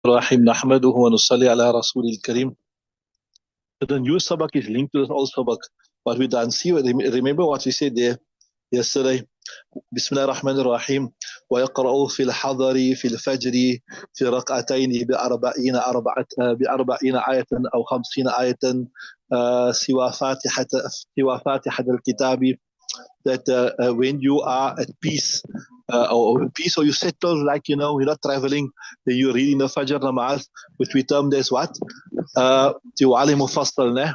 Rahim Nahmaduhu wa nusalli ala Rasulil Kareem. The new sabak is linked to the old sabak. What we done, see, remember what we said there yesterday. Bismillah ar-Rahman ar-Rahim. ويقرأ في الحضر في الفجر في ركعتين بأربعين آية أو 50 آية سوى فاتحة الكتاب. That when you are at peace, or you settle, like you're not traveling, then you're reading the Fajr namaz, which we termed as what? Tiwali Mufassal, ne?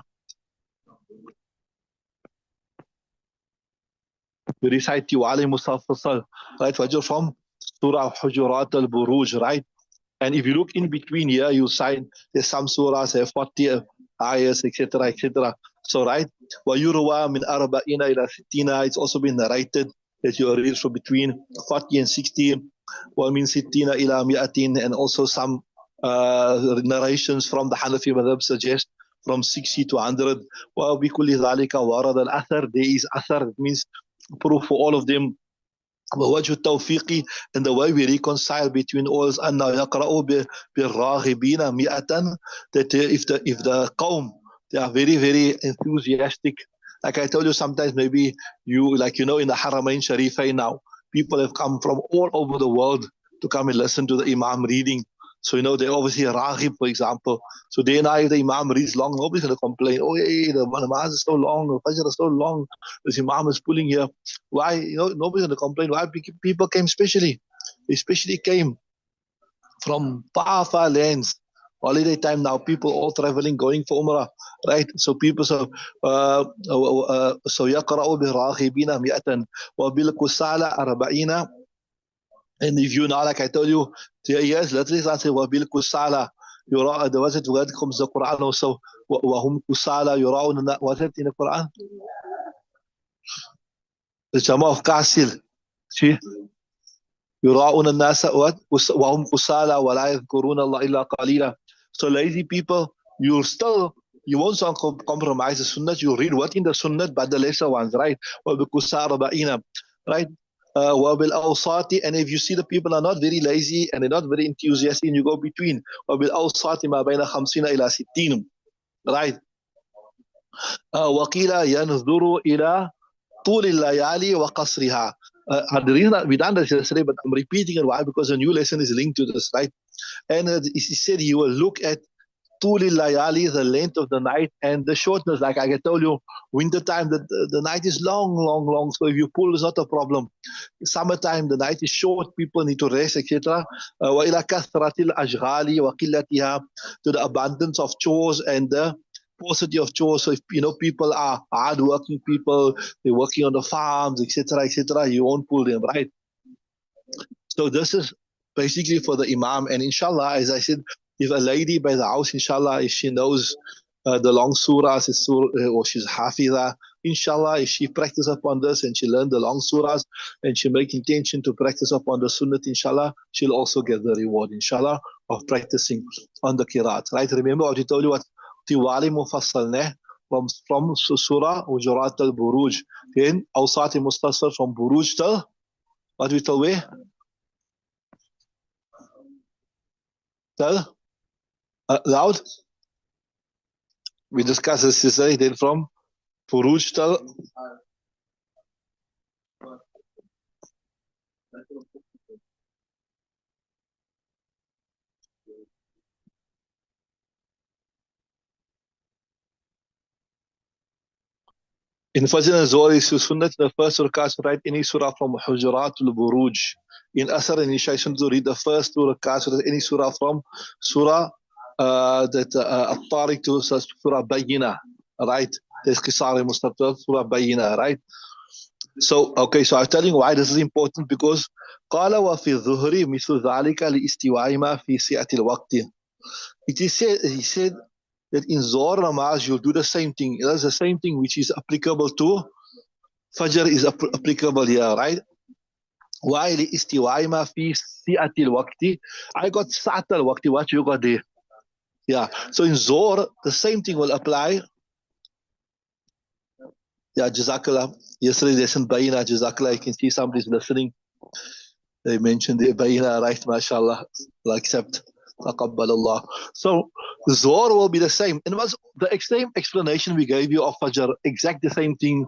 You recite Tiwali Mufassal, right? Fajr from Surah Hujurat al-Buruj, right? And if you look in between here, you find there's some surahs have 40 ayahs, etc., etc. So, right, وَيُرْوَى مِنْ أَرْبَئِينَ إِلَى سِتِّينَ. It's also been narrated that you read from between 40 and 60. وَمِنْ سِتِّينَ إِلَى مِئَةٍ. And also some narrations from the Hanafi madhab suggest from 60 to 100. وَبِكُلِّ ذَلِكَ وَرَدَ الْأَثَرِ. There is athar, it means proof for all of them. ووجه التوفيق, and the way we reconcile between all is أنه يقرأ بالراغبين مئة. That if the qawm, they are very, very enthusiastic. Like I told you, sometimes maybe you, like in the Haramain Sharifain now, people have come from all over the world to come and listen to the Imam reading. So they obviously Raghib, for example. So then if the Imam reads long, nobody's going to complain. Oh, hey, the namaz is so long, the Fajr is so long, the Imam is pulling here. Why? Nobody's going to complain. Why? People came especially came from far, far lands. Holiday time now, people all traveling, going for Umrah, right? So people, so يقرأ بالراغبين مئة وبالكسالى 40. And if you now, like I told you, yes, literally say wabil kusala. The was it word comes the Quran also. Wahum kusala yuraun. Was it in the Quran? The Jama of Kasil. See, yuraun an-nasa what? Wahum kusala wa la yadhkuruna Allah illa qalila. So lazy people, you won't compromise the sunnah. You read what in the sunnah, but the lesser ones, right? Wabil kusala ba'ina, right? And if you see the people are not very lazy and they're not very enthusiastic, you go between. وبالأوساط ما بين 50 إلى 60, right? وقيل ينظر إلى طول الليالي وقصرها. The reason that we done this yesterday, but I'm repeating it. Why? Because a new lesson is linked to this, right? And he said he will look at Tuli layali, the length of the night, and the shortness. Like I told you, winter time, the night is long, long, long. So if you pull, it's not a problem. Summertime, the night is short. People need to rest, etc. وإلى كثرة الأشغال وقلتها, to the abundance of chores and the paucity of chores. So if people are hardworking people, they're working on the farms, etc., etc., you won't pull them, right? So this is basically for the Imam, and inshallah, as I said, if a lady by the house, inshallah, if she knows the long surahs, or she's hafiza, inshallah, if she practices upon this and she learned the long surahs and she make intention to practice upon the sunnah, inshallah, she'll also get the reward, inshallah, of practicing on the qiraat. Right? Remember what we told you, what Tiwali Mufassal, from Surah Hujurat al-Buruj, then Awsati Mustasar from Buruj till what we told where? Till loud. We discussed this yesterday. Then from Furuj till in Fajr and Zohar is Sunnah, the first rakats, write any surah from Hujurat al-Buruj. In Asr and Isha, to read the first two rakats, any surah from Surah At-Tariq to Surah Bayyina, right? There's Qisari Mustaqbal, Surah Bayyina, right? So, okay, so I'm telling you why this is important, because قال وفي الظهر مثل ذلك لاستواء ما في سعة الوقت. It is said, he said that in Zohar namaz you'll do the same thing. That's the same thing which is applicable to Fajr is applicable here, right? Why لاستواء ما في سعة الوقت? I got سعة الوقت. What you got there? Yeah. So in Zohar the same thing will apply. Yeah, Jazakallah. Yesterday lesson Bayina, Jazakallah. You can see somebody's listening. They mentioned the Bayina, right? MashaAllah. I'll accept. Taqabbalallah. So Zohar will be the same. And it was the same explanation we gave you of Fajr, exact the same thing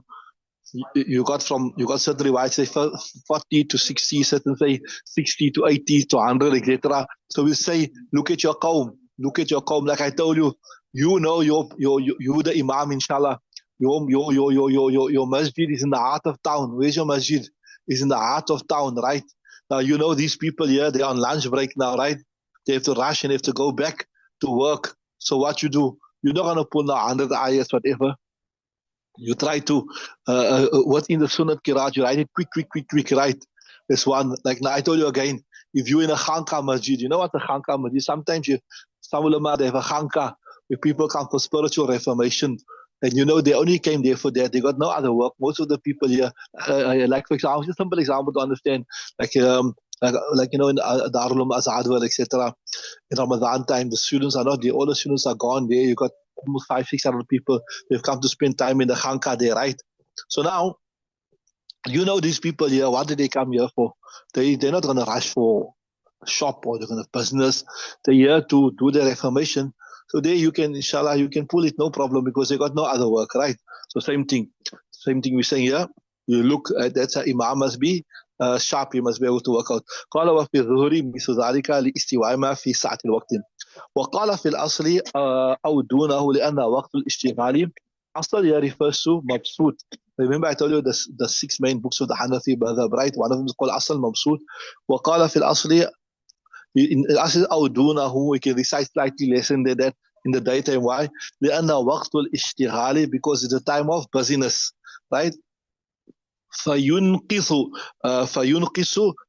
you got certain riwayats say 40 to 60, certain say 60 to 80 to 100, etc. So we say, look at your qawm, like I told you, you know you the Imam, inshallah. Your masjid is in the heart of town. Where's your masjid? Is in the heart of town, right? Now you know these people here, they're on lunch break now, right? They have to rush and have to go back to work. So what you do? You're not gonna pull now 100 ayahs, whatever. You try to, what's in the Sunnat Qiraat, you write it quick, right? This one, like now I told you again, if you're in a Khanka masjid, you know what a Khanka masjid, sometimes some ulama, they have a Khanka, where people come for spiritual reformation, and you know, they only came there for that, they got no other work. Most of the people here, like for example, just a simple example to understand, like you know, in Darul Umm Azad, etc. In Ramadan time, the students are not there, all the students are gone there, you got almost 500-600 people. They've come to spend time in the Khanka there, right? So now, you know these people here, what did they come here for? They're not going to rush for a shop or they're going to business. They're here to do the reformation. So there you can, inshallah, you can pull it, no problem, because they got no other work, right? So same thing we're saying here. You look at that's how Imam must be sharp, he must be able to work out. قال وفي الظهر مثل ذلك لاستواء ما في ساعة الوقت. وقال في الأصل أو دونه لأن وقت الاشتغال. Asl here refers to mabsut. Remember I told you the 6 main books of the Hanafi madhab, right? One of them is called Asl Mabsut. وقال في الأصل, in Asl أو دونه, we can recite slightly less than that in the daytime. Why? لأن وقت الاشتغال, because it's a time of busyness, right? فينقص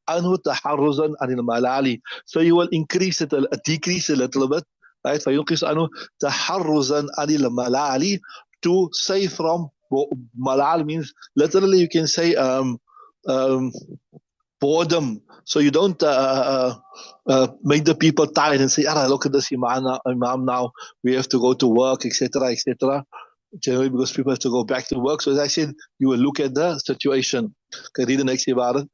عنه تحرزا عن الملال. So you will increase it, decrease a little bit, right? فينقص عنه تحرزا عن الملال, to save from malal means literally you can say boredom. So you don't make the people tired and say, look at this imam now, we have to go to work, etc. Generally because people have to go back to work. So as I said, you will look at the situation. Okay, read the next ibarat.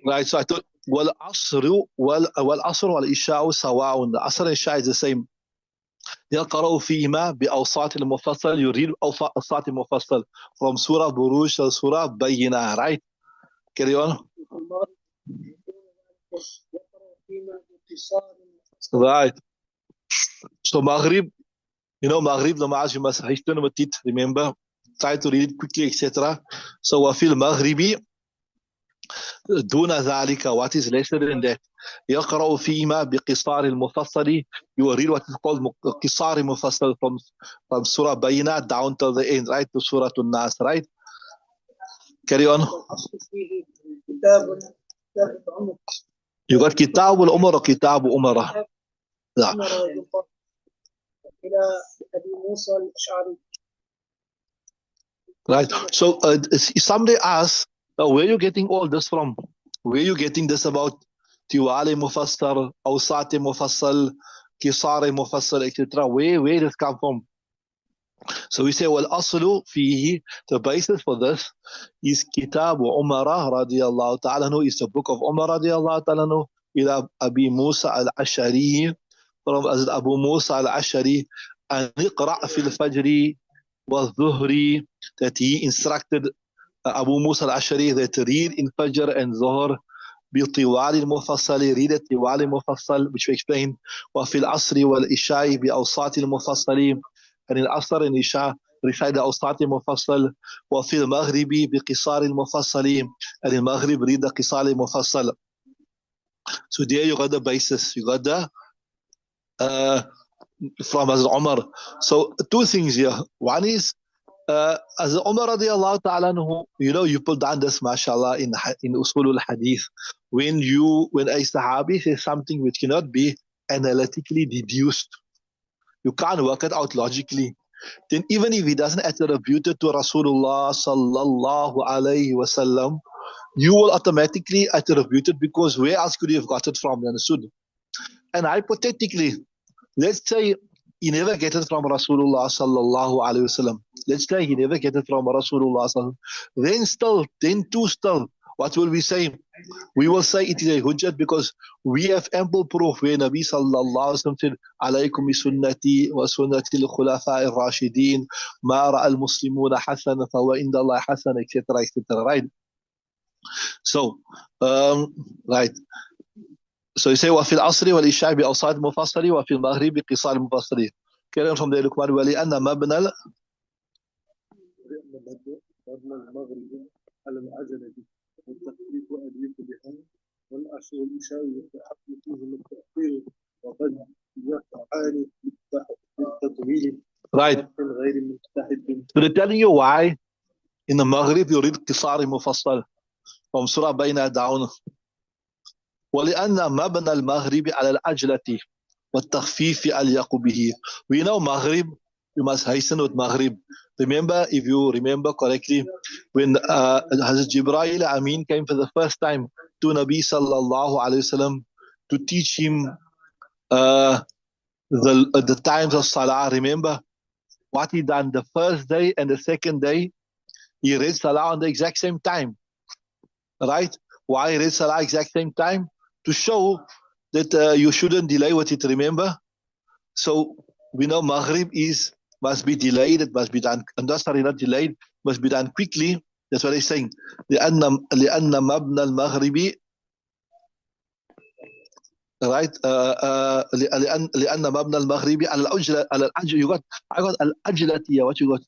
Right, so I thought والعصر والعشاء سواء. The Asr and Isha is the same. يقرأ فيهما بأوساط المفصل. You read أوساط المفصل from Surah Buruj to Surah Bayyinah, right? Carry on. Right. So Maghrib, you know, Maghrib namaz, you must hasten with it, remember? Try to read it quickly, etc. So وفي المغرب دون ذلك, what is lesser than that? يقرأ فيما بقصار المفصل. You will read what is called قصار المفصل from Surah Bayyinah down to the end, right, to Surah An-Nas, right? Carry on. You got Kitab al-Umar or Kitab al-Umara? Yeah. Right. So somebody asks, where are you getting all this from? Where are you getting this about Tiwali Mufassar, Awsati Mufassal, Kisari Mufassal, etc.? Where does this come from? So we say, well, aslu fihi, the basis for this is Kitab Umara radiyallahu ta'ala anhu, is the book of Umar radiyallahu ta'ala anhu, ila Abi Musa al-Ashari, from Abu Musa al-Ashari, and iqra' fil fajri wa dhuhri, that he instructed Abu Musa al-Ashari that read in Fajr and Zuhr بطوال المفصل, read it طوال المفصل, which we explained, وفي العصر والإشاء بأوساط المفصل, and in Asr and Isha recite the أوساط المفصل, وفي المغرب بقصار المفصل, and in Maghrib read the قصار المفصل. So there you got the basis, you got the from Hazrat Umar. So two things here. One is as Umar radiallahu ta'ala anhu, you know, you put down this mashallah in usulul hadith. When a sahabi says something which cannot be analytically deduced, you can't work it out logically, then even if he doesn't attribute it to Rasulullah sallallahu alayhi wasallam, you will automatically attribute it, because where else could you have got it from? You understood? And hypothetically, let's say he never get it from Rasulullah sallallahu alaihi wasallam. Let's say he never get it from Rasulullah sallallahu alaihi wasallam. Then what will we say? We will say it is a hujjat because we have ample proof where Nabi sallallahu alaihi wasallam said, "Alaykum bi sunnati wa sunnati al-khulafa ar-rashidin, ma ra'a al-muslimuna hasana fa huwa inda Allah hasana," etc., etc. Right? So, right. So you say, وفي العصر والعشاء بأوساط مفصلة وفي المغرب بقصار مفصلة. Carry on from there, Luqman. ولأن مبنى المغرب على العجلة والتخفيف أدرك بها والعصر والعشاء يتحقق فيهم التأخير وقد يقعان بالتطويل. Right. غير مستحب. So they're telling you why in the Maghrib you read قصار مفصل from Surah Bayna down. ولأن مبنى المغرب على العجلة والتخفيف أليق به. We know Maghrib, you must hasten with Maghrib. Remember, if you remember correctly, when Hazrat Jibreel Amin came for the first time to Nabi sallallahu alaihi wasallam to teach him the times of Salaah. Remember what he done the first day and the second day? He read Salaah on the exact same time, right? Why he read Salaah exact same time? To show that you shouldn't delay with it, remember? So we know Maghrib must be delayed, it must be done, and that's not delayed, must be done quickly. That's what he's saying. لأن مبنى المغرب right لأن مبنى المغرب على العجلة you got I got العجلة what you got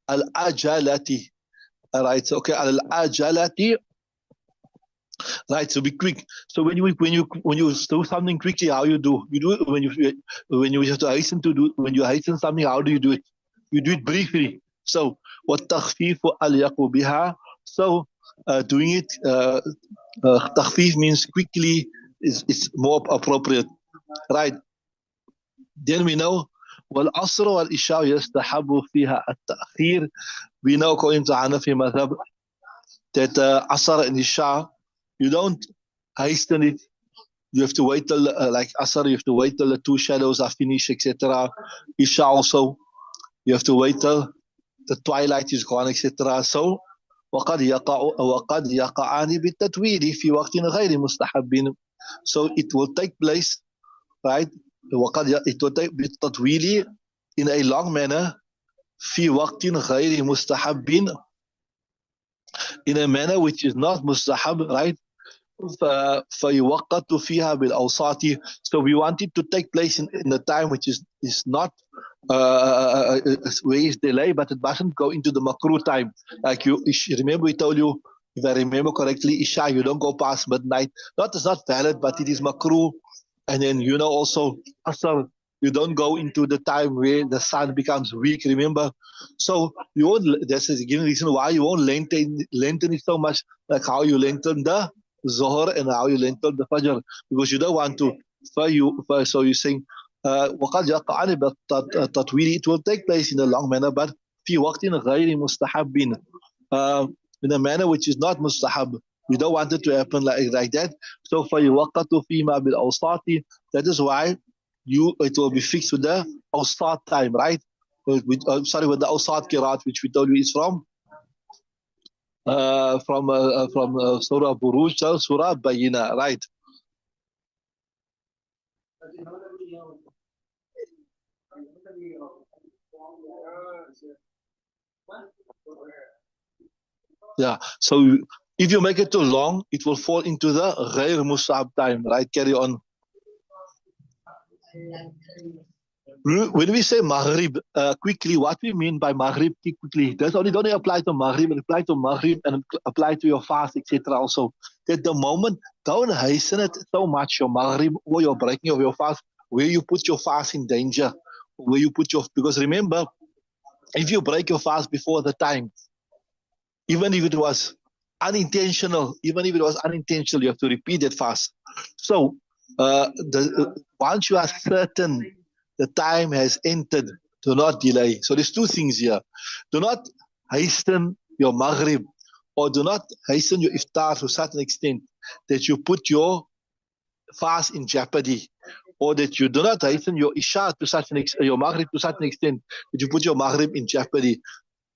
العجلة right so okay على العجلة. Right, so be quick. So when you do something quickly, how you do? You do it when you have to hasten to do. When you hasten something, how do you do it? You do it briefly. So what takhfif أليق بها. So doing it takhfif means quickly is more appropriate, right? Then we know والعصر والعشاء يستحب فيها التأخير. We know according to Hanafi madhab that Asr and Isha, you don't hasten it. You have to wait till, like Asr, you have to wait till the two shadows are finished, etc. Isha also, you have to wait till the twilight is gone, etc. So, وقد يقعان بالتطويل في وقت غير مستحب. So it will take place, right? It will take بالتطويل in a long manner في وقت غير مستحب, in a manner which is not mustahab, right? فيوقت فيها بالأوساط. So we want it to take place in the time which is not where is delay, but it mustn't go into the makruh time. Like you remember, we told you, if I remember correctly, Isha, you don't go past midnight. It's not valid, but it is makruh. And then also Asr, you don't go into the time where the sun becomes weak. Remember, so you won't. That's a given reason why you won't lengthen it so much, like how you lengthen the Zohar and how you lengthen the Fajr, because you don't want to. So you're saying, وقد يقع بالتطويل, it will take place in a long manner, but في وقت غير مستحب, in a manner which is not mustahab. You don't want it to happen like that. So فيوقت فيما بالأوساط. That is why it will be fixed with the awsat time, right? With the awsat Qiraat, which we told you is from Surah Buruj to Surah Bayina, right? Yeah. So if you make it too long, it will fall into the Ghair Musab time, right? Carry on. When we say Maghrib quickly, what we mean by Maghrib quickly, that's only don't apply to Maghrib, it apply to Maghrib and apply to your fast, etc. Also, that the moment, don't hasten it so much, your Maghrib or your breaking of your fast, where you put your fast in danger, because remember, if you break your fast before the time, even if it was unintentional, you have to repeat that fast. So once you are certain the time has entered, do not delay. So there's two things here. Do not hasten your Maghrib, or do not hasten your iftar to a certain extent that you put your fast in jeopardy. or that you do not hasten your Isha to such an extent, your Maghrib to such an extent that you put your Maghrib in jeopardy.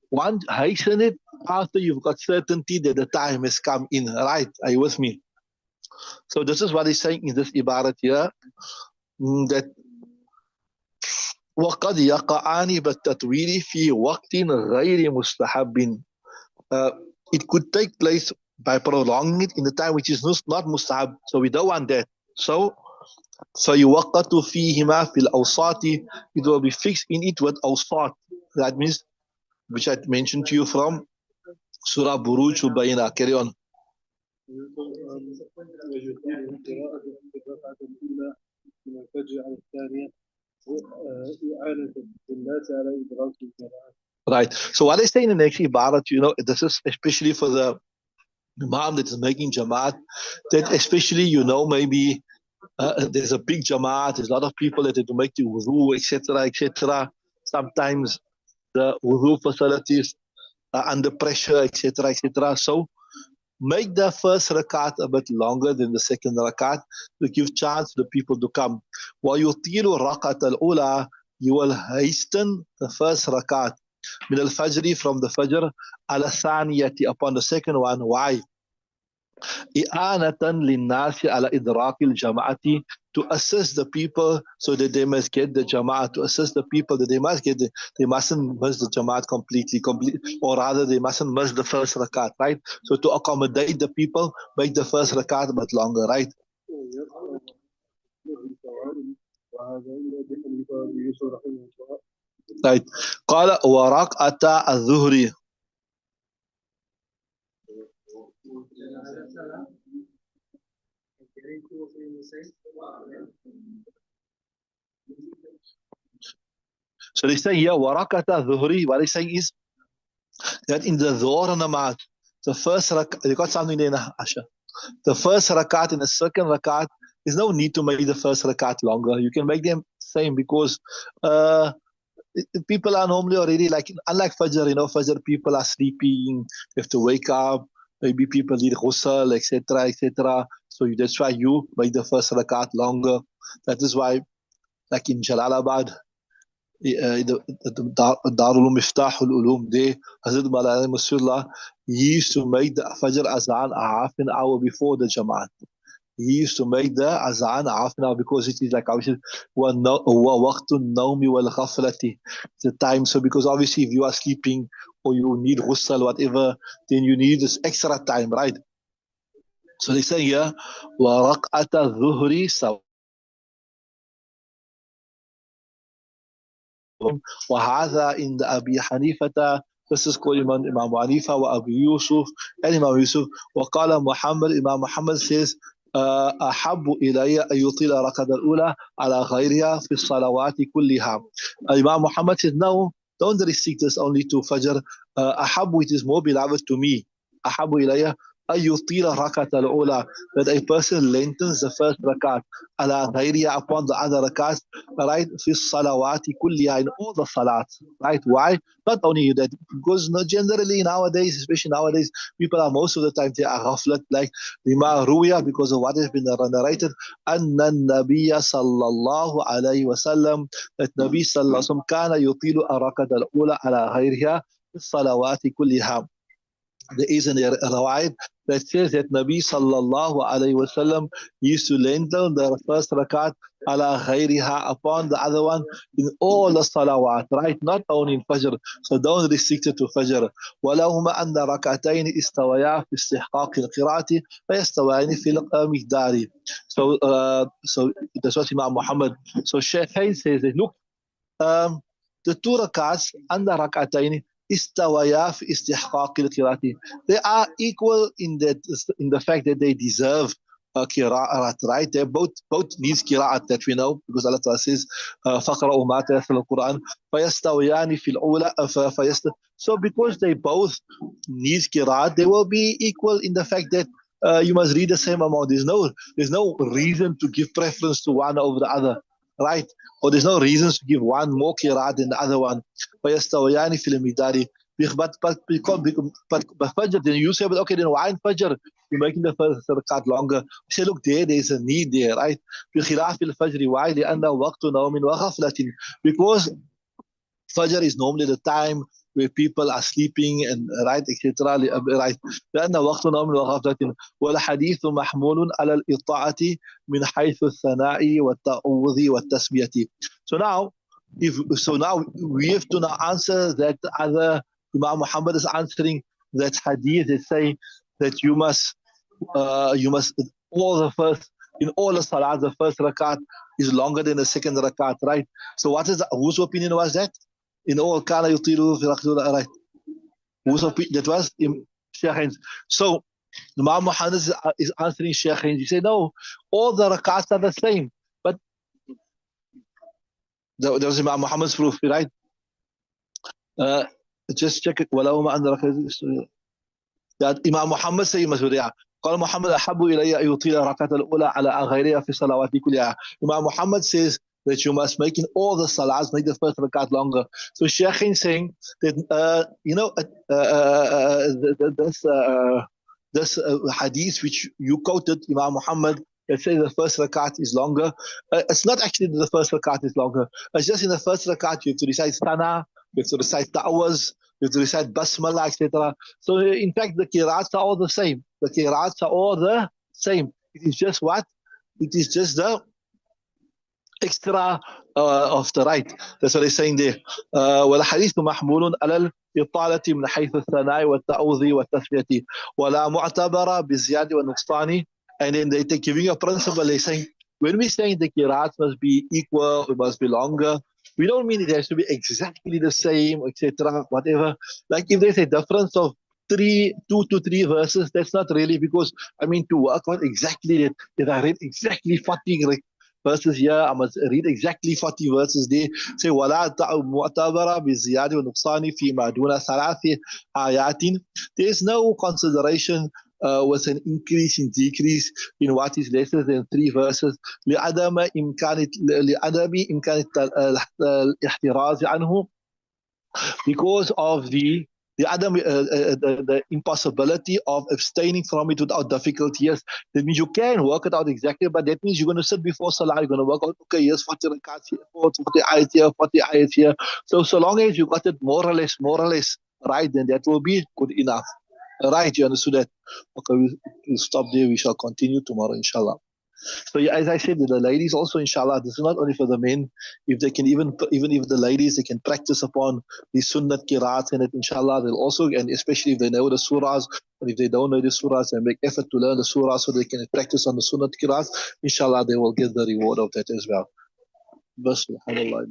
One, hasten it after you've got certainty that the time has come in. Right? Are you with me? So this is what he's saying in this ibarat here, that وقد يقعان بالتطويل في وقت غير مستحب. It could take place by prolonging it in the time which is not mustahab. So we don't want that. So فيوقت فيهما في الأوساط. It will be fixed in it with awsat. That means, which I mentioned to you from Surah Buruj Bayna. Carry on. Right. So what I say in the next ibarat, this is especially for the imam that is making jamaat, that especially, maybe there's a big jamaat, there's a lot of people that have to make the wudu, etc., etc. Sometimes the wudu facilities are under pressure, etc., etc. So make the first rakat a bit longer than the second rakat to give chance to the people to come. وَيُطِيلُ الرَّكَةَ الْأُولَى. You will hasten the first rakat min al-fajr, from the fajr, ala thaniyati, upon the second one. Why? i'anatan linnasi ala idrakil jama'ati, to assist the people so that they must get the jama'at, to assist the people that they mustn't miss the jama'at completely, or rather they mustn't miss the first rakat, right? So to accommodate the people, make the first rakat a bit longer, right? Right. قال وركعة الظهر. So they say here, warakata dhuhri, what they say is that in the dhuhr namaz, the first rakat, they got something there, Asha. The first rakat and the second rakat, there's no need to make the first rakat longer. You can make them same, because people are normally already, like, unlike Fajr, Fajr people are sleeping, they have to wake up, maybe people need ghusl, etc., etc. So that's why you make the first rakat longer. That is why, like in Jalalabad, the Darul Miftahul Ulum, there, Hazrat Malana Masrullah, he used to make the Fajr Azan a half an hour before the Jamaat. He used to make the Azan half an hour, because it is like, obviously, وَوَقْتُ النَّوْمِ وَالْغَفْلَةِ, the time. So because obviously if you are sleeping or you need ghusl, whatever, then you need this extra time, right? So they say here, وَرَقْعَةَ الظُّهْرِ سَوْ. وهذا عند أبي حنيفة. This is called Imam Abu Hanifa wa Abu Yusuf and Imam Yusuf. وقال محمد, Imam Muhammad says, أحب إلي أن يطيل الركعة الأولى على غيرها في الصلوات كلها. Imam Muhammad says, no, don't restrict this only to Fajr. أحب, it is more beloved to me. أحب إلي أن يطيل الركعة الأولى, that a person lengthens the first rakat, على غيرها, upon the other rakats, right? في الصلوات كلها, in all the salats, right? Why? Not only that, because generally nowadays, especially nowadays, people are most of the time they are ghaflat, like lima ruya, because of what has been narrated, anna nabiyya sallallahu alayhi wasallam, that Nabi sallallahu alayhi wasallam kana yutilu arakat al-ula ala ghayriha salawati kulliha. There is a riwayat that says that Nabi sallallahu alayhi wasallam used to lengthen the first rakat ala ghayriha, upon the other one, in all the salawat, right? Not only in Fajr. So don't restrict it to Fajr. ولهما أن ركعتين استويا في استحقاق القراءة فيستويان في المقدار. So that's what Imam Muhammad. So Shaykhain says that, look, the two rakats and the rakatayn istawaya fi istihqaq al-qiraati, they are equal in the fact that they deserve qiraat, right? They both needs qiraat, that we know, because Allah Ta'ala says faqra'u ma tayassara al-Quran fayastawiyani fil ula. So because they both need qiraat, they will be equal in the fact that you must read the same amount. There's no reason to give preference to one over the other, right? Or there's no reasons to give one more qiraat than the other one. But Fajr, then you say, but okay, then why in Fajr you're making the first rakat longer. We say, look, there's a need there, right? بخلاف الفجر. Why? لأنه وقت نوم وغفلة. Because Fajr is normally the time where people are sleeping and right, etc. Right. لأن وقت نوم وغفلة والحديث محمول على الإطاعة من حيث الثناء والتعوذ والتسمية. So now we have to now answer that other Imam Muhammad is answering that hadith that say that you must all the first in all the salat the first rakat is longer than the second rakat, right? So whose opinion was that? In all kana yutilu fi raqdul, right? Whose opinion that was? Sheikh Hines. So Imam Muhammad is answering Sheikh Hines. He said no, all the rakats are the same. But that was Imam Muhammad's proof, right? Just check it. That Imam Muhammad say مسؤولية. قال محمد أحب إلي أن يطيل الركعة الأولى على غيرها في صلوات كلها. Imam Muhammad says that you must make in all the salahs, make the first rakat longer. So Sheikh is saying that this hadith which you quoted, Imam Muhammad, that says the first rakat is longer. It's not actually that the first rakat is longer. It's just in the first rakat you have to recite sana, you have to recite ta'awaz, you have to recite basmala, etc. So in fact the qiraats are all the same. The qiraats are all the same. It is just what? It is just the extra of the right. That's what they're saying there. والحديث محمول على الإطالة من حيث الثناء والتعوذ والتسمية ولا معتبر بالزيادة والنقصان. And then they're giving a principle. They're saying when we're saying the qiraats must be equal, it must be longer, we don't mean it has to be exactly the same, etc. Whatever. Like if there's a difference of 2 to 3 verses, that's not really, because I mean to work out exactly that. If I read exactly 40 verses here, I must read exactly 40 verses there. Say ولا معتبر بالزيادة والنقصان فيما دون 3 آيات. There is no consideration with an increase in decrease in what is lesser than 3 verses. لعدم إمكان الاحتراز عنه, because of the impossibility of abstaining from it without difficulty. Yes, that means you can work it out exactly, but that means you're going to sit before Salah, you're going to work out, okay, here's 40 rakats here, 40 ayats here, 40 ayats here. So long as you got it more or less right, then that will be good enough. Right, you understood that? Okay, we'll stop there. We shall continue tomorrow, inshallah. So yeah, as I said, the ladies also, inshallah, this is not only for the men. If they can even if the ladies, they can practice upon the sunnat qiraat and it, inshallah, they'll also, and especially if they know the surahs, and if they don't know the surahs, and make effort to learn the surahs so they can practice on the sunnat qiraat, inshallah, they will get the reward of that as well. Bas, subhanallah.